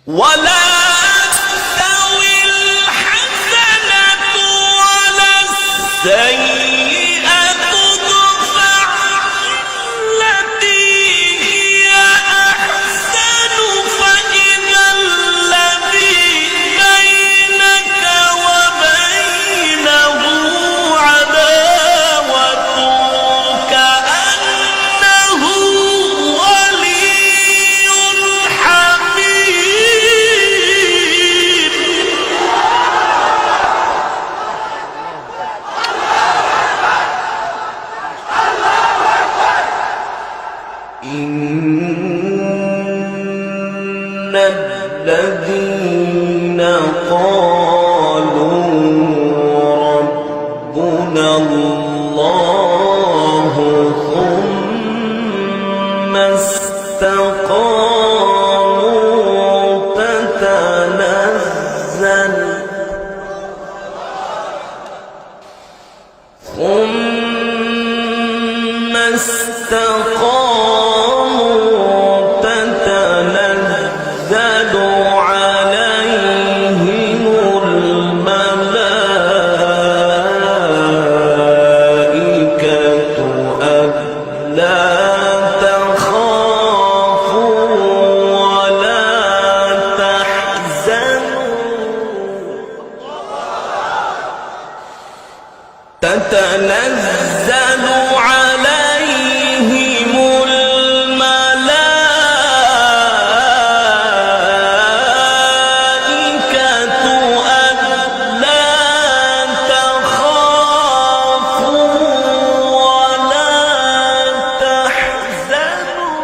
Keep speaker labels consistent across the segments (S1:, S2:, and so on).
S1: ولا تستوي الحسنة ولا السيئة ادفع بالتي هي أحسن فإذا الذي بينك وبينه عداوة كأنه ولي حميم. إن الذين قالوا ربنا الله ثم استقاموا تتنزل عليهم الملائكة ألا تخافوا ولا تحزنوا تتنزل عليهم الملائكة ألا تخافوا ولا تحزنوا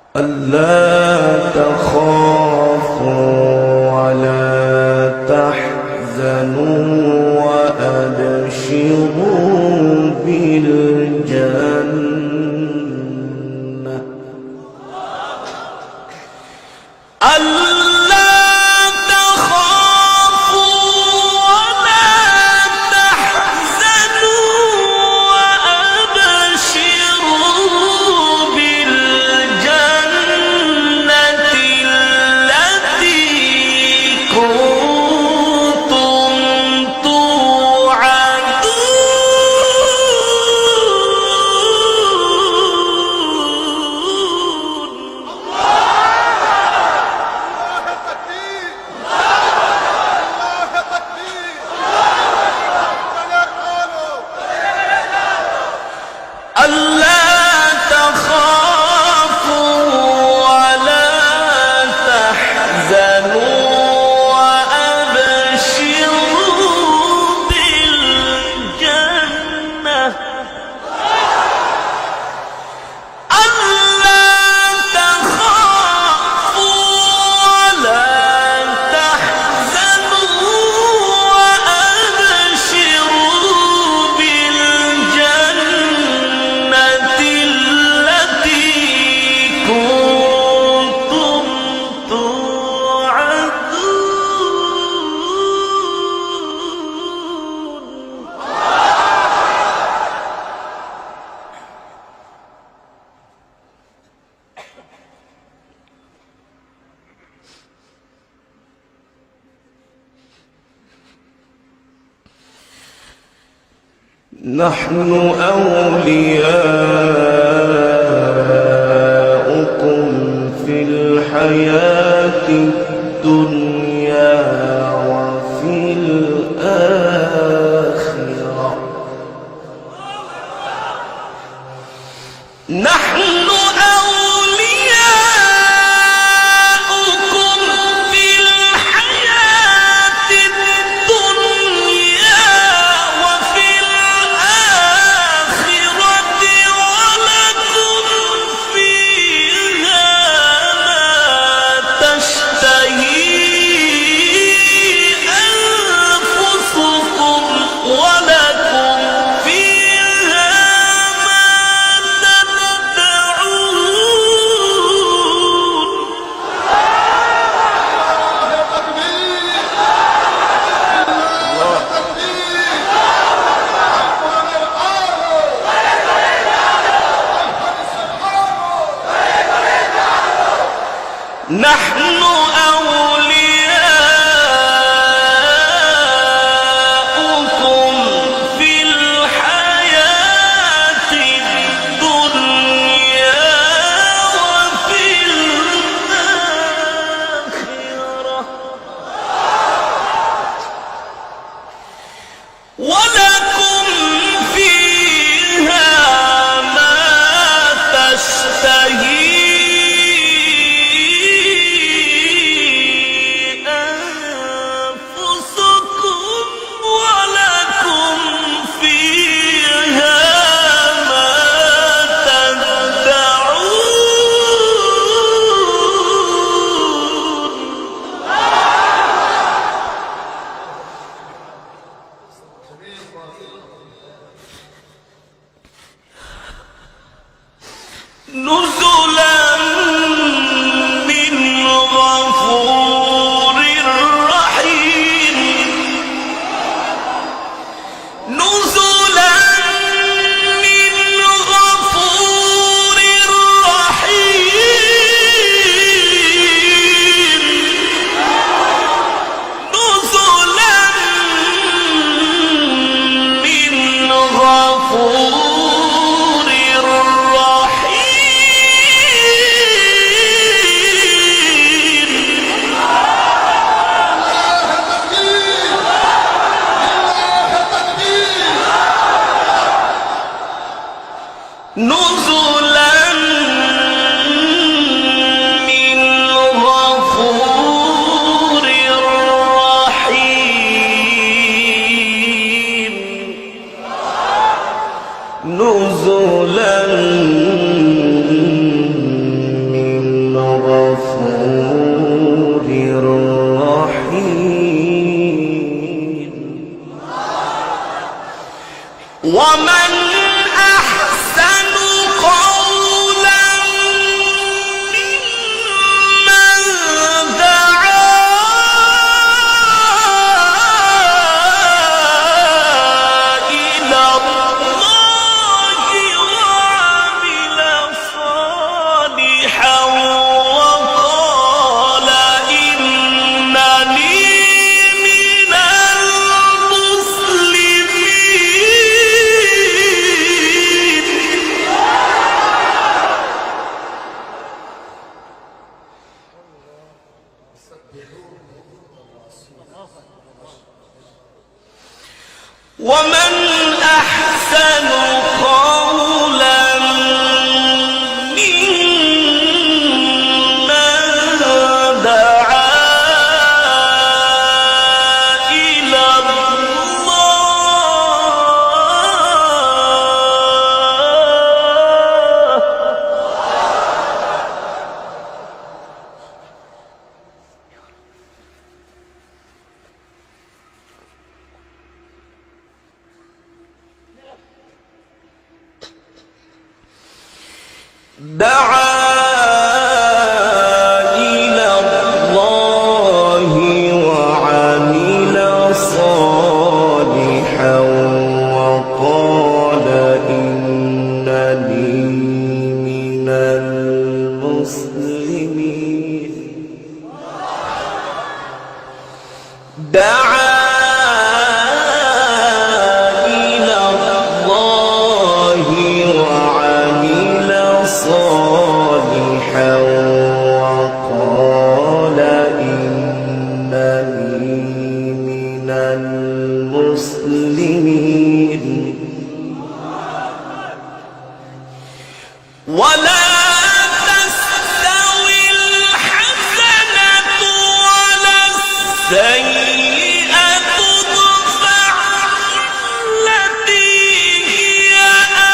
S1: ألا تخافوا ولا تحزنوا وأبشروا بالجنة ألا تخافوا ولا تحزنوا وأبشروا بالجنة التي كنتم نحن أولياؤكم في الحياة الدنيا وفي الآخرة نحن ولكم نحن أولياؤكم في الحياة الدنيا وفي الآخرة ولكم فيها ما تشتهي نزلا من غفور رحيم نزلا من غفور رحيم نزلا من غفور نزلا من غفور رحيم نزلا من غفور رحيم ومن أحسن قولا ممن دعا إلى الله وعمل صالحا وقال إنني من المسلمين ومن أحسن قولا ممن دعا إلى الله وعمل صالحا وقال إنني من المسلمين دعا إلى الله وعمل صالحا وقال إنني من المسلمين ولا تستوي الحسنة ولا السيئة ادفع التي هي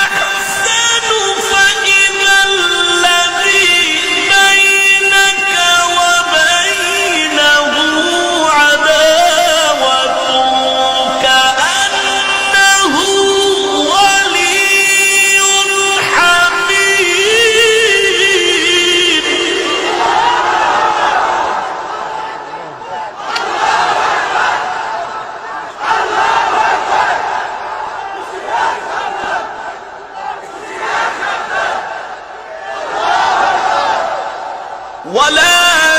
S1: أحسن فإذا الذي بينك وبينه عداوة كأنه ولي حميم ولا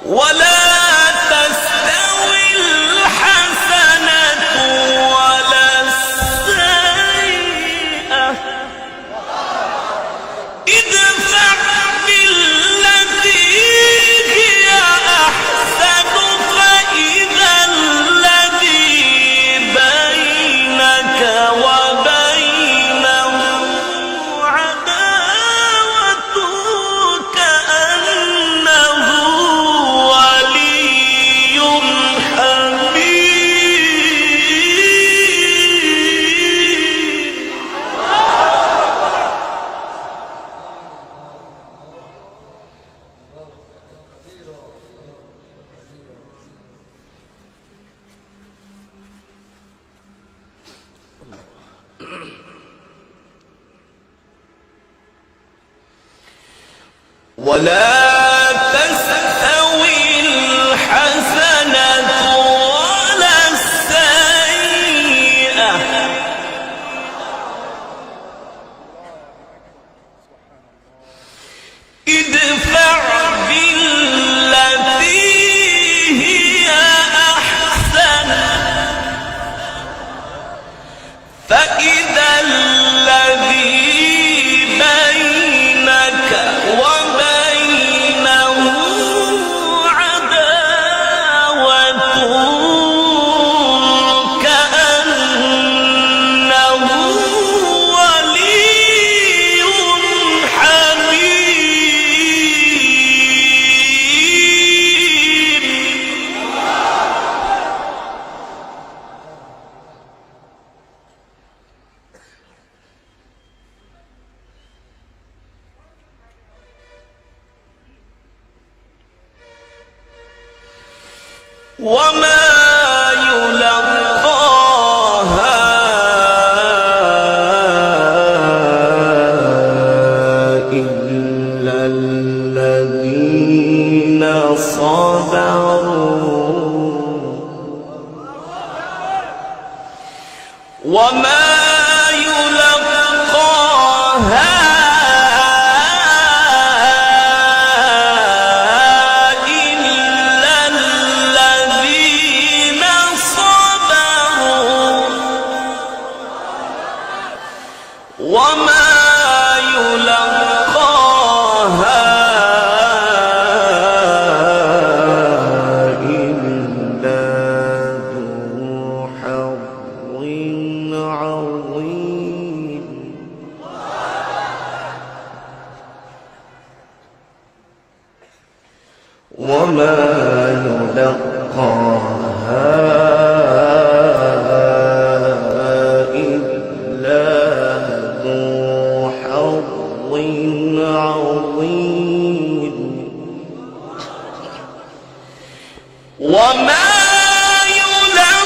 S1: ولا تستوي الحسنة ولا السيئة ادفع بالتي هي أحسن فإذا الذي بينك وبينه عداوة كأنه ولي حميم. ولا تستوي الحسنة ولا السيئة ادفع بالتي هي أحسن فإذا الذي بينك وبينه عداوة كأنه ولي حميم. وما يلقاها إلا الذين صبروا وما يلقاها إلا الذين صبروا وما يلقاها إلا ذو حظ عظيم. وما يلقاها إلا ذو حظ عظيم. وما يلقاها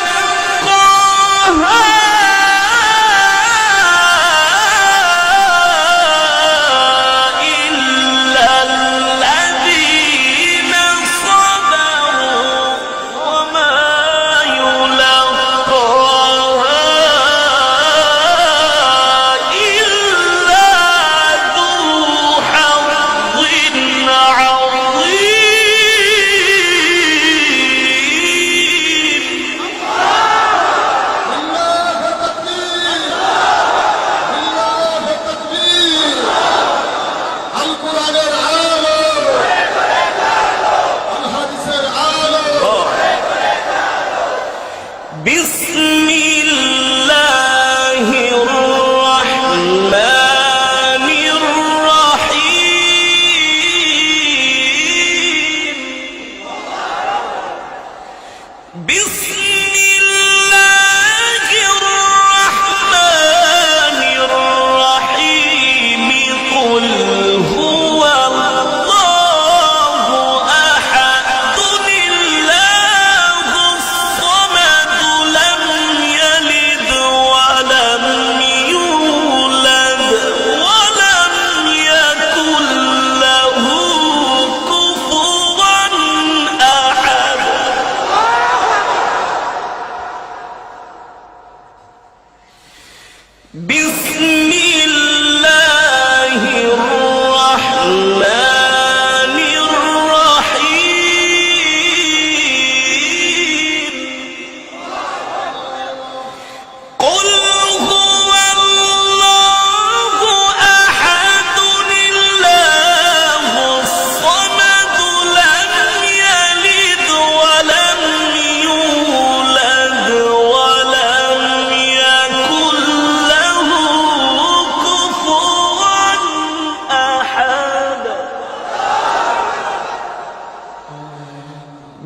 S1: إلا الذين صبروا وما يلقاها إلا ذو حظ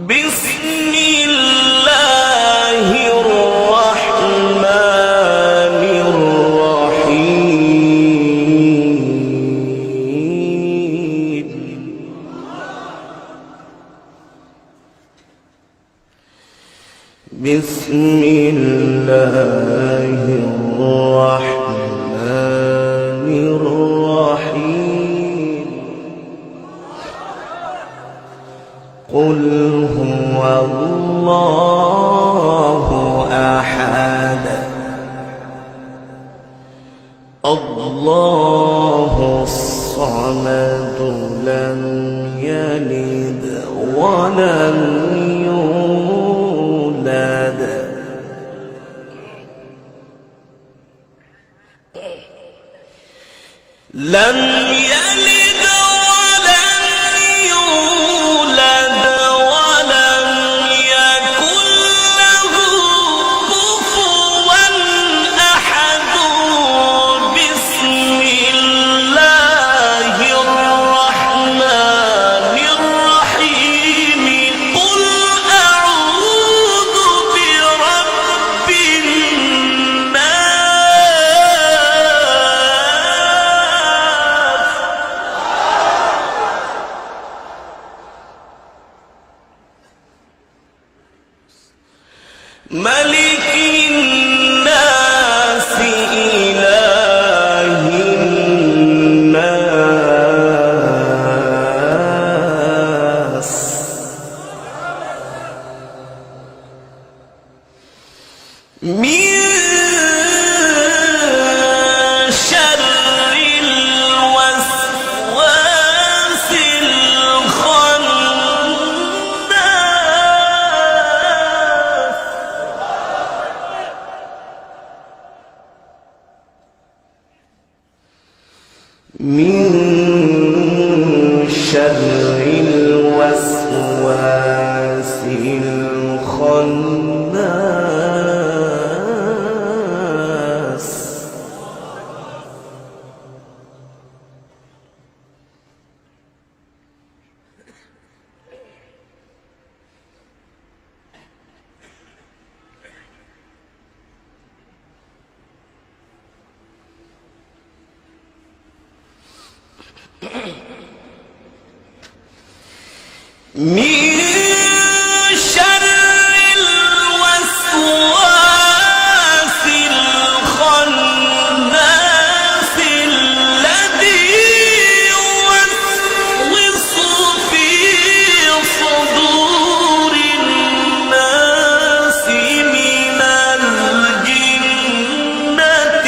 S1: بسم الله الرحمن الرحيم. بسم الله الرحمن الرحيم. قل هو الله أحد الله الصمد لم يلد ولم يولد لم يلد ولم يولد ولم يكن له كفوا أحد. بسم الله الرحمن الرحيم. قل أعوذ برب الناس ملك الناس إله الناس من شر الوسواس الخناس. من شر الوسواس الخناس. من شر الوسواس الخناس الذي يوسوس في صدور الناس من الجنة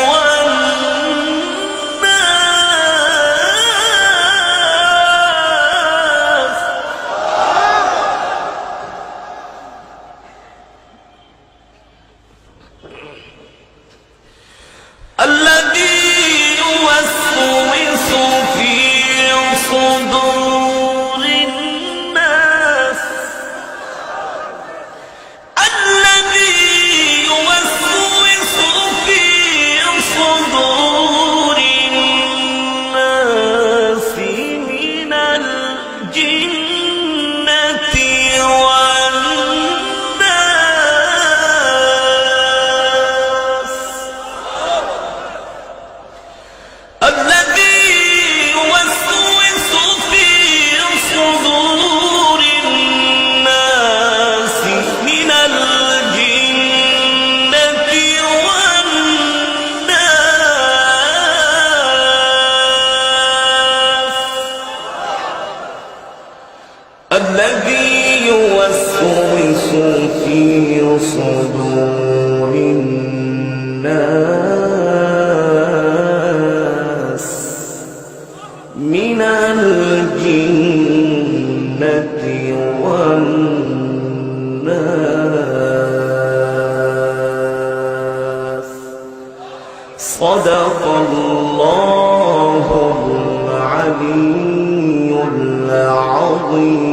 S1: والناس. الذي يوسوس في صدور الناس. الذي يوسوس في صدور الناس من الجنة والناس. الذي يوسوس في صدور الناس من الجنة والناس. الذي يوسوس في صدور الناس من الجنة والناس. صدق الله العلي العظيم.